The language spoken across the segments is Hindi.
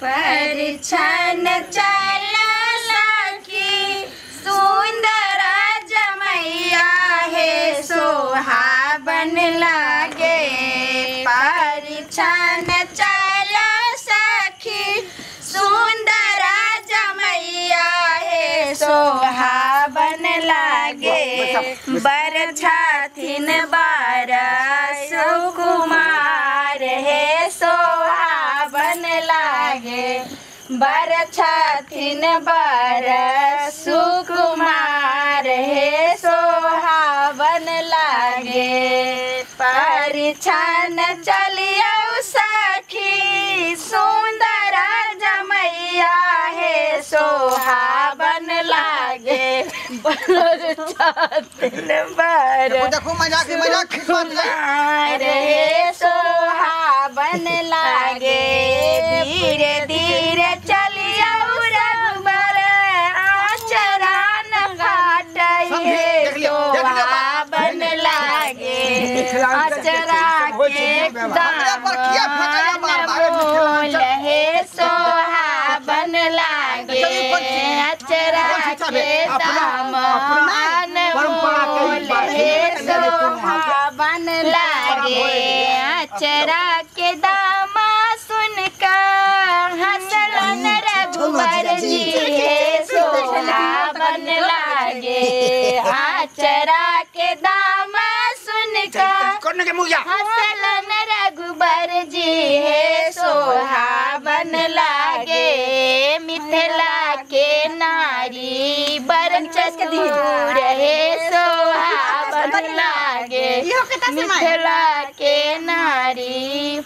परिछन चल सखी सुंदर जमैया हे सोहाबन लागे। परिछन चल सखी सुंदर जमैया हे सोहाबन लागे। बर छथिन बर सुकुमार हे सोहाबन लागे। बर छथिन बर सुकुमार हे सोहाबन लागे। परिछन चलियौ सखी सुंदर जमैया हे सोहाबन लागे। बर छथिन बर सुकुमार हे सोहाबन लागे। धीरे धीरे चलियौ रघुबर आचरण घाटै हे सोहाबन लागे। अचरा के दामन मोल हे सोहाबन लागे। अचरा के दामन मोल हे सोहाबन लागे। अचरा के दाम सुनकर हंसलन रघुबर जी हे सोहाबन लागे। अचरा के दाम सुनकर हंसलन रघुबर जी हे सोहाबन लागे। मिथिला के नारी बरचस दूर हे सोहाबन लागे। मिथिला के नारी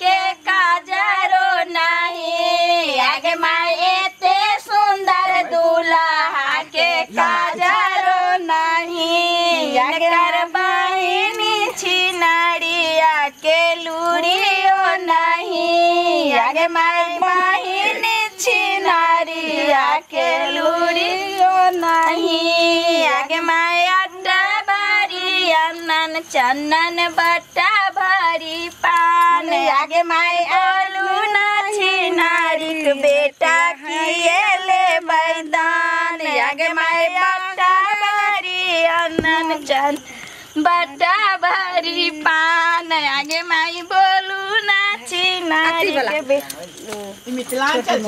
के काजरो नहीं। आगे माए ते सुंदर दूल्हा के काजरो नहीं। अगर बहिनी छिनरिया के लूरियो नहीं। आगे माए बहिनी छिनरिया के लूरियो नहीं। आगे माए अड्डा बारी अनन चन्नन बट्टा भरी पान। आगे माए आलू नाची नारिक बेटा किए ले मैदान। आगे माए बट्टा भरी अनन चन बट्टा भरी पान। आगे माई बोलू नाची नारिक मिथिलांचल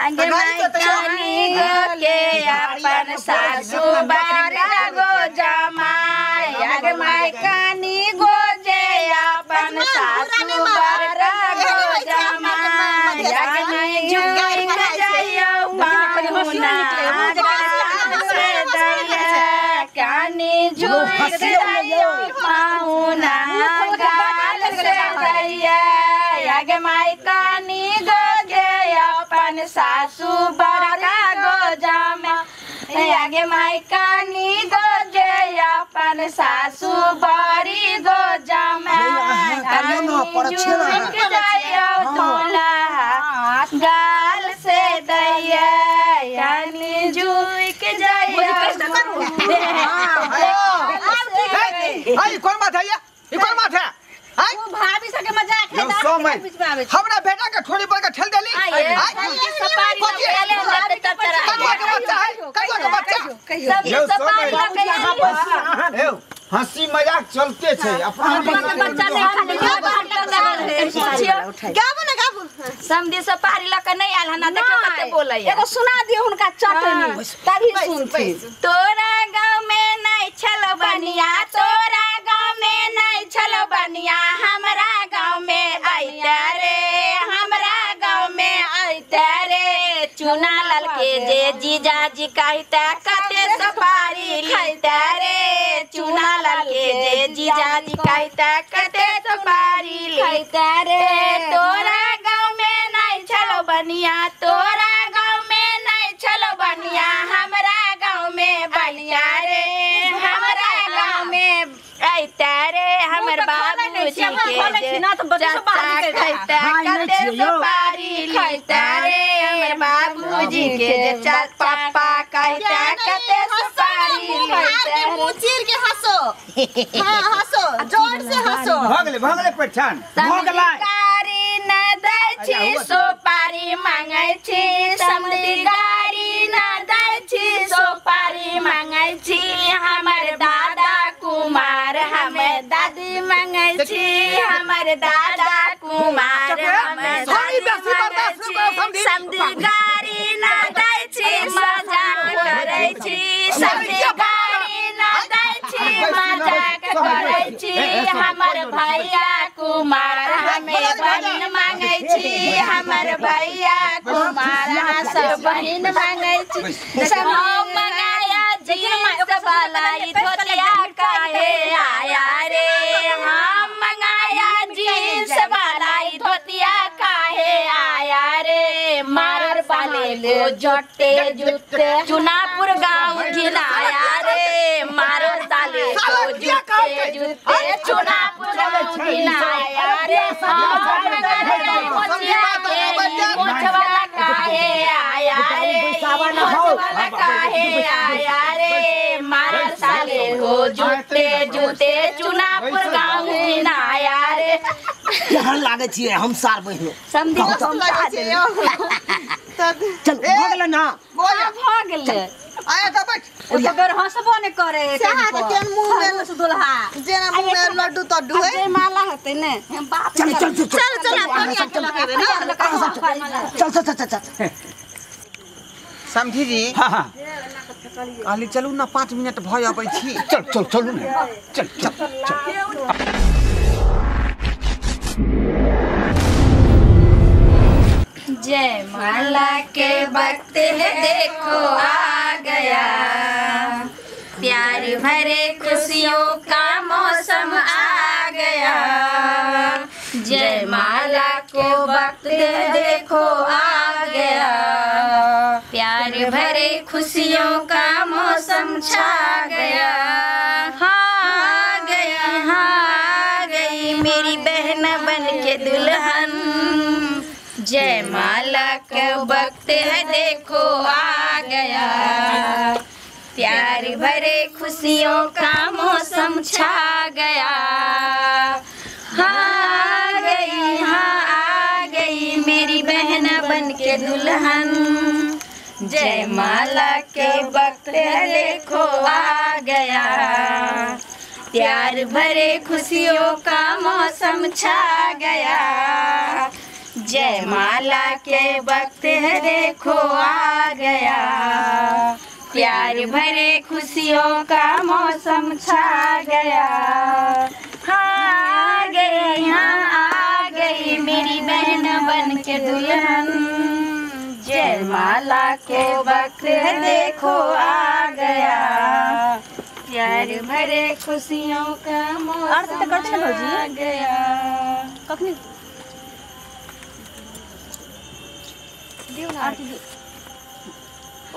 आगे माई कानी गो के अपन सासू बार गो जमाई। आगे माई कानी गो जे अपन सासू बार गो जमाई। आगे माई जुई जाइयो पाहुना से दैया। कानी जुई जाइयो पाहुना गाल से दैया। आगे माई कानी गो गे अपन सासू बड़ा गो जमा। आगे माई कानी गो गे अपन सासू बड़ी गो जमा। गाल से दैया यानी जुइक जाइयो। कौन बात है ये कौन बात है? वो भाभी सके मजाक है हमरा बेटा के थोड़ी पर के ठेल देली। सपारी ले जाते तब चरा कई का बच्चा सब सपारी लगे। हंसी मजाक चलते छे। अपना बच्चा नहीं खाली क्या बने गाबू समझी सपारी लके नहीं आल हना देखो कते बोलै। एगो सुना दियो हुनका चटनी तभी सुनती। तोरा गांव में नहीं छलो बनिया। तोरा गांव में नहीं छलो बनिया। हमरा गांव में आइता रे। हमरा गांव में आइता रे। चुना लाल के जे जीजाजी कहता कते सपारी खाइता रे। चुना लाल के जे जीजाजी कहता कते सपारी खाइता रे। तोरा गांव में नहीं छलो बनिया। तोरा गांव में नहीं छलो बनिया। हमरा गांव में बनिया रे। हमरा गांव में आइता रे। हमर बाबूजी के चाचा खाइता कते सपारी खाइता रे। हमर बाबूजी के पापा कहता कते सपारी खाइता रे। मुचीर के हंसो। हां हंसो जोर से हंसो। भगले पहचान भगला समधिकारी न दै छी सोपारी मांगै छी समधिकारी न दै छी सोपारी मांगै छी हमर दादा कुमार हमें दादी मांगै छी हमर दादा कुमार हमें दादी मांगै छी समधिकारी न दै छी मजाक करै छी समधिकारी न दै छी मजाक करै छी हमर भैया कुमार हमें बहिन मांगै छी हमर भैया कुमार सब बहिन मांगै छी सब मंगाया जींस वाला धोतिया काहे आया रे हम मंगाया जींस वाला धोतिया काहे आया रे मारर वाले ले जट्टे जुत्ते चुनापुर गांव घिनाया रे मारर वाले को जूते जूते चुनापुर गांव घिनाया रे मोछ वाला काहे आया रे वाला काहे आया रे मारर साले हो जूते जूते चुनापुर गांव घिनाया रे यहाँ लागे छी हम सार बहिनो समझी को समझा दे चल भगले ना भागले आया त बैठ अगर हंसबो ने करे चाहा के केन मुंह में दुल्हा जेना मुंह में लड्डू तड्डू है जय माला होते ने बाप चल चल चल चल चल कनिया के लगावे ना चल चल चल चल समझी जी हां हां आली चलू ना 5 मिनट भ जाबै छी चल चल चलू ना चल चल जय माला के वक्त है देखो आ गया प्यार भरे खुशियों का मौसम आ गया जय माला को वक्त है देखो आ गया प्यार भरे खुशियों का मौसम छा गया हाँ गई मेरी बहन बन के दुल्हन जय माला के वक्त है देखो आ गया प्यार भरे खुशियों का मौसम छा गया हाँ आ गई मेरी बहन बन के दुल्हन जय माला के वक्त है देखो आ गया प्यार भरे खुशियों का मौसम छा गया जय माला के वक्त है देखो आ गया प्यार भरे खुशियों का मौसम छा गया हाँ आ गई मेरी बहन बन के दुल्हन जय माला के वक्त है देखो आ गया प्यार भरे खुशियों का मौसम छा गया कखनी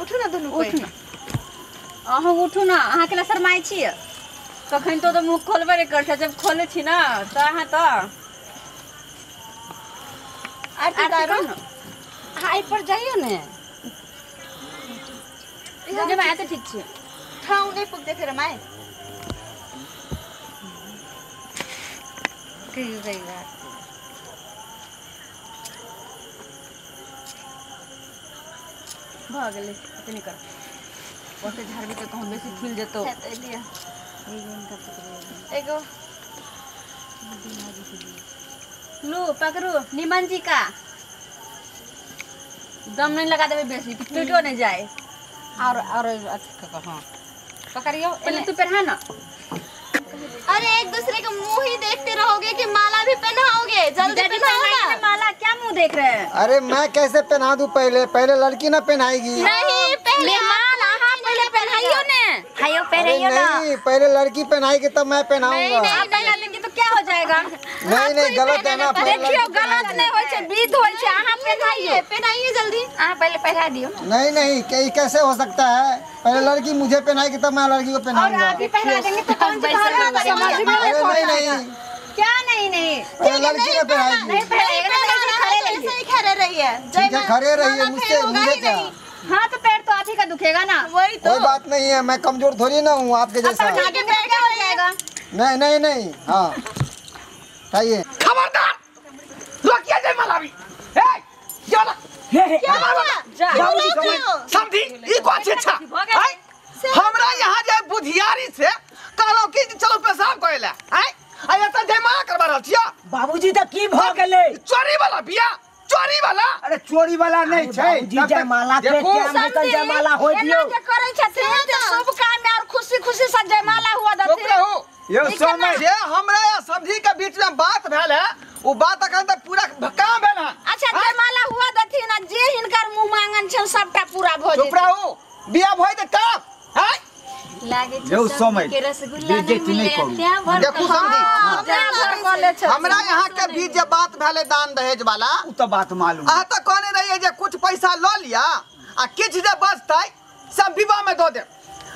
उठू ना दुनू उठू ना अहाँ उठू ना अहाँ के शर्माई छी कखन तो मुंह खोलबे नहीं करते जब खोले छी ना तो अहाँ तो आरती करो ना हाई पर जाइयो ने जे मैं तो ठीक छी ठाऊ नहीं पुग देखे रे माय कहियो गई बात भागले इतनी कर ओते झाड़ भी तो कहूं बेसी खिल जतो एगो लो पकड़ो निमन जी का दम नहीं लगा देबे बेसी टूटो नहीं जाए और अच्छा हां पकड़ियो पहले तू पहना ना अरे एक दूसरे के मुंह ही देखते रहोगे कि माला भी पहनाओगे जल्दी पहनाओ ना माला क्या मुंह देख रहे हैं अरे मैं कैसे पहना दूं पहले लड़की ना पहनाएगी नहीं पहले माला हां पहले पहनाइयो ने हायो पहनाइयो ना नहीं पहले लड़की पहनाएगी तब मैं पहनाऊंगा आप पहना देंगे तो क्या हो जाएगा नहीं गलत है ना देखियो गलत नहीं होय छे विध होय छे अहाँ पहनाइए जल्दी अहाँ पहले पहना दियो नहीं कैसे हो सकता है पहले लड़की मुझे पहनाएगी तब मैं लड़की को पहनाऊंगा और आप भी पहना देंगे तो कौन सी समझ में नहीं क्या नहीं पहले लड़की को पहनाएगी नहीं पहले ऐसे ही खड़े रहिए ठीक है खड़े रहिए मुझसे मुझे क्या हाँ तो पैर तो आप ही का दुखेगा ना वही तो कोई बात नहीं है मैं कमजोर थोड़ी ना हूँ आपके जैसा आगे क्या हो जाएगा नहीं हाँ खाइए। खबरदार रोकिए जयमाला भी। ए चला क्या हुआ? बाबूजी समझी ई को अच्छे अच्छा हमरा यहाँ जे बुधियारी से कहलो कि चलो पेशाब करेला हैं आया त जयमाला करबा रहल छियै। बाबूजी त की भ गेलै? चोरी वाला बिया चोरी वाला। अरे चोरी वाला नहीं छै। बाबूजी जयमाला के टाइम में त जयमाला हो दियो। जे करै छथिन जे शुभ काम में और खुशी खुशी से जयमाला हुआ दथिन। ये समय जे हमरा या समझी के बीच में बात भेल है वो बात अखन तक पूरा काम भेल है। अच्छा जयमाला हुआ दथिन आ जे हिनकर मुंह मांगन छन सबटा पूरा भ जेतै। चुप रहू बिया भइ दे तब हैं लागे छै यो समय के रसगुल्ला बेइज्जती नहीं करू। देखू समझी हमरा यहाँ के बीच जे बात भेले दान दहेज वाला उ तो बात मालूम। आ त कहने रहिए जे कुछ पैसा ल लिया आ किछ जे बचतै सब विवाह में दो दे।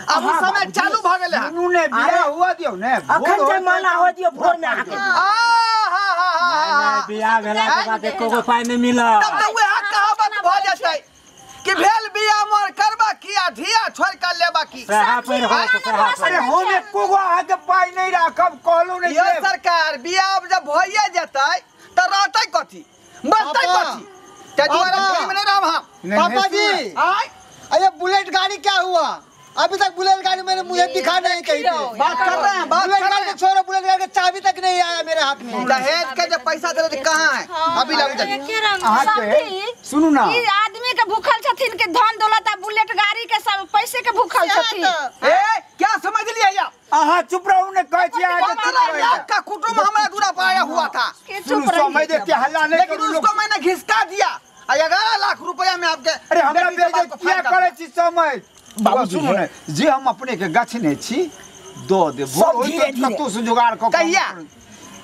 अब उस समय चालू भ गेले है। ने बियाह हुआ दियो ने अखन जयमाला हो दियो भोर में आके। बियाह भेला के बाद एको पाई नहीं मिला। तब तो वह कहावत भ जतै कि भेल बियाह मोर करबा किया धिया छोड़ कर लेबा की। अरे हम एको गो आगे पाई नहीं राखब कहलो नहीं। ये सरकार बियाह जब भइए जतै त रहतै कथी बचतै कथी ते द्वारा फ्री में नहीं रहब हम। पापा जी अरे बुलेट गाड़ी क्या हुआ? अभी तक बुलेट गाड़ी मैंने मुझे दिखा नहीं कहीं पे। बात कर रहे हैं बात बुलेट कर गाड़ी रहे को छोड़ो, बुलेट गाड़ी का चाबी तक नहीं आया मेरे हाथ में। हैं। दहेज के जो पैसा दे रहे कहां है अभी लग जाए। सुनो ना ई आदमी के भूखल छथिन के धन दौलत आ बुलेट गाड़ी के सब पैसे के भूखल छथिन। ए क्या समझ लिया या आहा चुप रहो ने कह छी आगे का कुटुंब हमारा दूरा पाया हुआ था सुनो समय देते हल्ला नहीं लेकिन करो। उसको मैंने घिसका दिया 11 लाख रुपया में आपके। अरे हमरा बेइज्जती किया करे छी समय। बाबू सुनो ने जे हम अपने के गछने छी दो दे सब धीरे-धीरे। तू से जुगाड़ क कहिया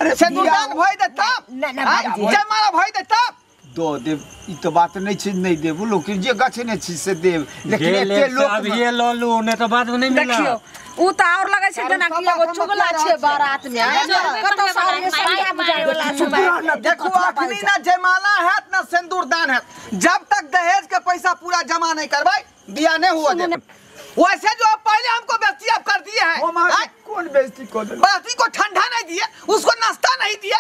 अरे सिंदूरदान भइ दे तब जयमाला भइ दे तब दो देव ई तो बात नहीं छी नहीं देबू लेकिन जे गछने छी से देव। लेकिन एते लोग अब ये लो लू ने तो बात नहीं मिला। देखियो उ त और लगे छै जना कि एगो चुगला छै बारात में कतो साल के साया बुझाय वाला छै। देखो अखनी ना जयमाला है ना सिंदूरदान है जब तक दहेज के पैसा पूरा जमा नहीं करवाई बियाह नहीं हुआ दे। वैसे जो आप पहले हमको बेइज्जती आप कर दिए हैं कौन बेइज्जती को दे? बेइज्जती को ठंडा नहीं दिए उसको नाश्ता नहीं दिए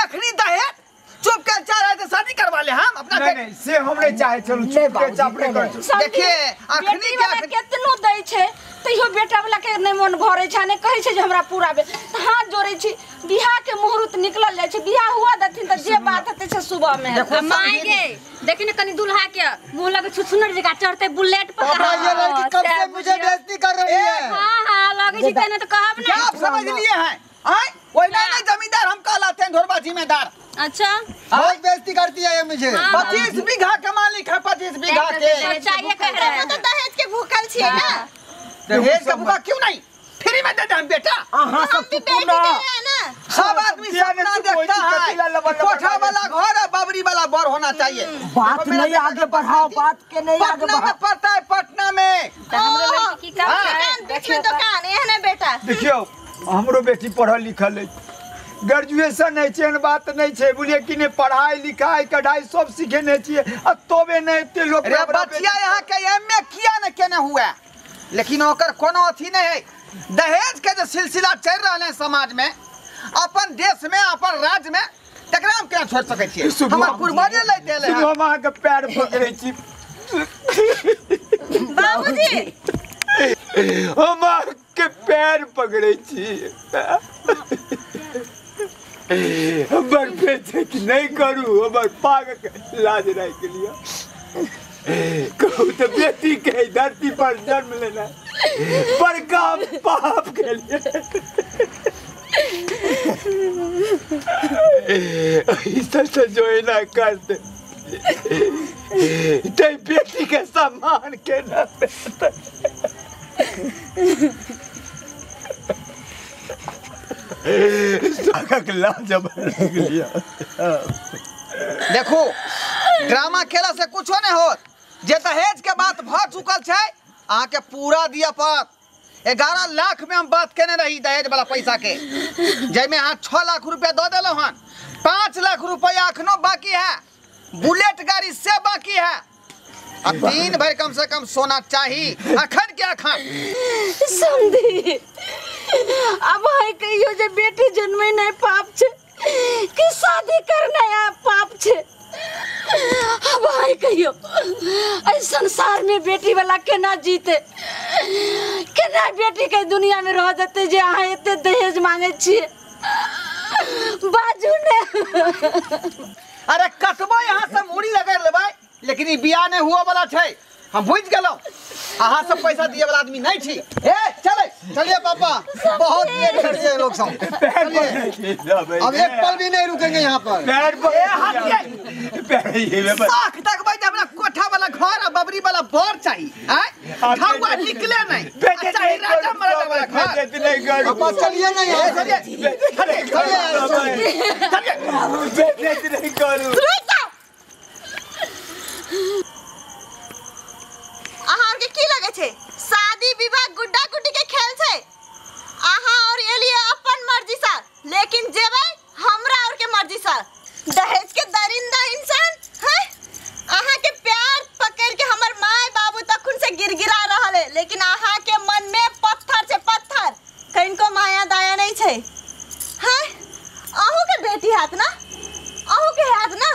अखनी दहेज चुप कर चाह रहे थे शादी करवा ले हम अपना। नहीं से हम नहीं चाहे चलो चुप के चापड़े कर। देखिए अखनी के केतनो दै छै तइयो बेटा वाला के नहीं मन भरे छै ने कहै छै जे हमरा पूरा बे हाथ जोड़ै छी बियाह के मुहूर्त निकलल जाय छै बियाह हुआ दथिन त जे बात हेतै से सुबह में मायगे देखी ने कनी दुल्हा के मुंह लगे छुछुनर जगह चढ़ते बुलेट पर। पापा ये लड़की कब से मुझे बेइज्जती कर रही है? हां लगे छी तने तो कहब क्या ना। आप समझ लिए हैं आए वही नहीं जमींदार हम कहलाते हैं धोरबा जिम्मेदार। अच्छा बहुत बेइज्जती करती है ये मुझे। 25 बीघा के मालिक है 25 बीघा के। चाहिए कह रहे हैं तो दहेज के भूखल छिए ना। दहेज का बुका क्यों नहीं फ्री में दे दे हम बेटा। हां सब भी बेटी दे है ना। सब आदमी सपना देखता है कोठा वाला घर और बाबरी वाला बर होना चाहिए। बात नहीं आगे बढ़ाओ बात के नहीं आगे पटना में बढ़ाओ। पड़ता है पटना में। हमरे लड़की की काम दुकान बीच में दुकान है ना बेटा। देखियो हमरो बेटी पढ़ल लिखल है ग्रेजुएशन है चेन बात नहीं छे बोलिए कि ने पढ़ाई लिखाई कढ़ाई सब सीखने छिए आ तोबे नहीं ते लोग अरे बच्चिया यहाँ के एमए किया न केने हुआ लेकिन ओकर कोनो अथी नहीं है। दहेज के जो सिलसिला चल रहा है समाज में अपन देश में अपन राज्य में तकरा हम केना छोड़ सके छिए। हमर पूर्वजे लेते ले सुबह मां के पैर पकड़े छी बाबूजी हमार के पैर पकड़े छी हमर पेचे कि नहीं करू हमर पाग के लाज रह के लिए कहू तो बेटी के धरती पर जन्म लेना बड़का पाप के लिए ऐसा से जो है ना करते ते बेटी के सम्मान के ना देखो ड्रामा खेला से कुछ नहीं हो जे दहेज के बात भ चुकल है अहाँ के पूरा दिया पर 11 लाख में हम बात केने रही दहेज वाला पैसा के जैमे अहाँ 6 लाख रुपया दो दिलो हन 5 लाख रुपया अखनो बाकी है बुलेट गाड़ी से बाकी है अब 3 भर कम से कम सोना चाहिए अखन के अखन समझी अब है कहियो जे बेटी जन्मे नहीं पाप छे आदमी बेटी वाला केना जीते, केना बेटी के दुनिया में रह देते जे अहाँ एते दहेज मांगे छिए। बाजू ने। अरे कतबो यहाँ से मूड़ी लगा लेबै, लेकिन ई बियाह नहीं हुआ वाला छै। हम बुझ गेलौ अहाँ सब पैसा दिए वाला आदमी नहीं छी। ए चलिए पापा, बहुत देर कर दिए लोग सब। अब एक पल भी नहीं रुकेंगे यहाँ पर। साख तक भाई अपना कोठा वाला घर और बबरी वाला बोर चाहिए। ठावा निकले नहीं। चाहिए राजा महाराजा वाला घर। पापा चलिए ना यहाँ, अहाँ के की लगे छे शादी विवाह गुड्डा गुड्डी के खेल छे। अहाँ और ये लिए अपन मर्जी सा, लेकिन जेबे हमरा और के मर्जी सा। दहेज के दरिंदा इंसान है। अहाँ के प्यार पकड़ के हमर माय बाबू तक खुन से गिरगिरा रहल है, लेकिन अहाँ के मन में पत्थर से पत्थर, कनको माया दया नहीं छे। हैं अहू के बेटी हाथ ना, अहू के हाथ ना,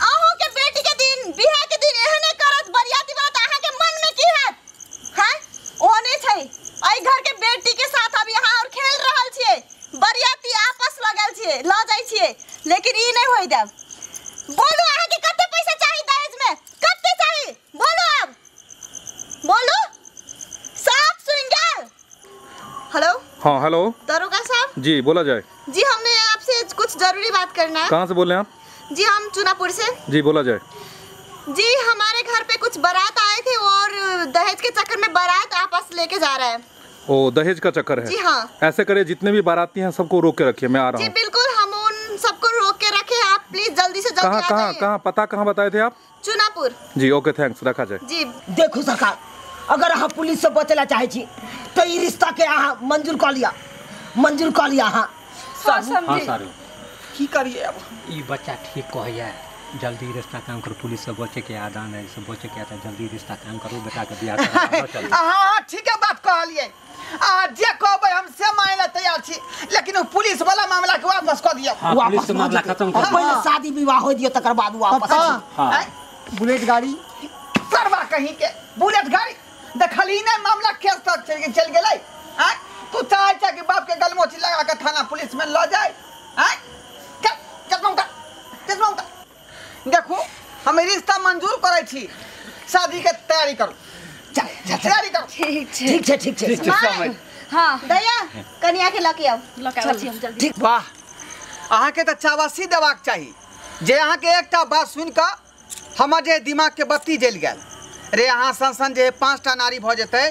अहू के बेटी के दिन बियाह के दिन एहने करत बरियाती बात अहाँ के मन में की है? हैं ओने छै आई घर के बेटी के साथ अब यहाँ और खेल रहल छिए, बरियाती आपस लगल छिए, ल जाय छिए, लेकिन ई नहीं होई देब। बोलू अहाँ के कते पैसा चाहिए दहेज में, कते चाहिए बोलू, अब बोलू। साफ सुन गेल। हेलो। हाँ हेलो दरोगा साहब जी, बोला जाए। जी हमें आपसे कुछ जरूरी बात करना है। कहाँ से बोल रहे हैं आप? जी हम चुनापुर से। जी बोला जाए। जी हमारे घर पे कुछ बारात आए थे और दहेज के चक्कर में बारात आपस लेके जा रहा है। ओ दहेज का चक्कर है? जी हाँ। ऐसे करे जितने भी बाराती हैं सबको रोक के रखिए, मैं आ रहा जी हूँ। बिल्कुल, हम उन सबको रोक के रखे। आप प्लीज जल्दी से जल्दी आ जाइए। कहाँ पता कहाँ बताए थे आप? चुनापुर। जी ओके थैंक्स, रखा जाए। जी देखो सरकार, अगर अहाँ पुलिस से बचेला चाहे छी तो ई रिश्ता के अहाँ मंजूर कर लिया, मंजूर कर लिया। हाँ सारू की करिए अब? ई बच्चा ठीक कहैया, जल्दी रिश्ता काम करो, पुलिस से बचे के आदान है, से बचे के आता, जल्दी रिश्ता काम करो, बेटा के बियाह करो। हाँ ठीक है, बात कहलिए। जे कहबै हम से माने तैयार छी, लेकिन पुलिस वाला मामला के वापस कर दिया। हाँ, पुलिस से मामला खत्म कर पहले शादी विवाह हो दियो, तकर बाद वापस। बुलेट गाड़ी सरवा कहीं के बुलेट गाड़ी देखली ने मामला केस तक चल गेलै। तू चाहे कि बाप के गलमोची लगा के थाना पुलिस में ल जाए। देखो हम रिश्ता मंजूर करे छी, शादी के तैयारी करू, तैयारी करू। ठीक है। हाँ दया कन्या के लके आओ, जल्दी। वाह, अहाँ के तो चावासी देवाक चाहिए। जे अहाँ के एकटा बात सुन के हमर जे दिमाग के बत्ती जल गेल रे, अहाँ सन जे 5टा नारी भ जेतै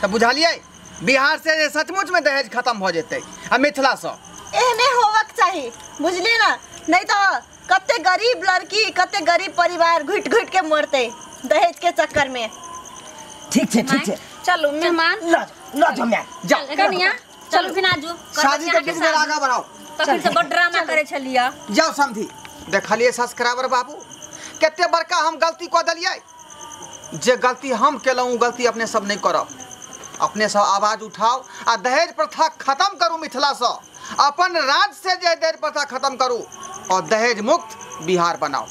तो बुझलिए बिहार से जे सचमुच में दहेज खत्म भ जेतै आ मिथिला से एहने होवक चाहिए, बुझली ना? नहीं तो कते गरीब लड़की, कते गरीब परिवार घुट घुट के मरते दहेज के चक्कर में। ठीक है। चलो मेहमान लो जम्या जाओ कनिया, चलो फिर आजू शादी के दिन आगा बढ़ाओ। तो फिर से बड़ ड्रामा करे छलिया। जाओ समझी। देखलिए सब्सक्राइबर बाबू, कते बड़का हम गलती कऽ देलिए। जे गलती हम केलहुँ गलती अपने सब नहीं करब। अपने सब आवाज उठाओ आ दहेज प्रथा खत्म करू मिथिला से। अपन राज्य से जे दहेज प्रथा खत्म करू और दहेज मुक्त बिहार बनाओ।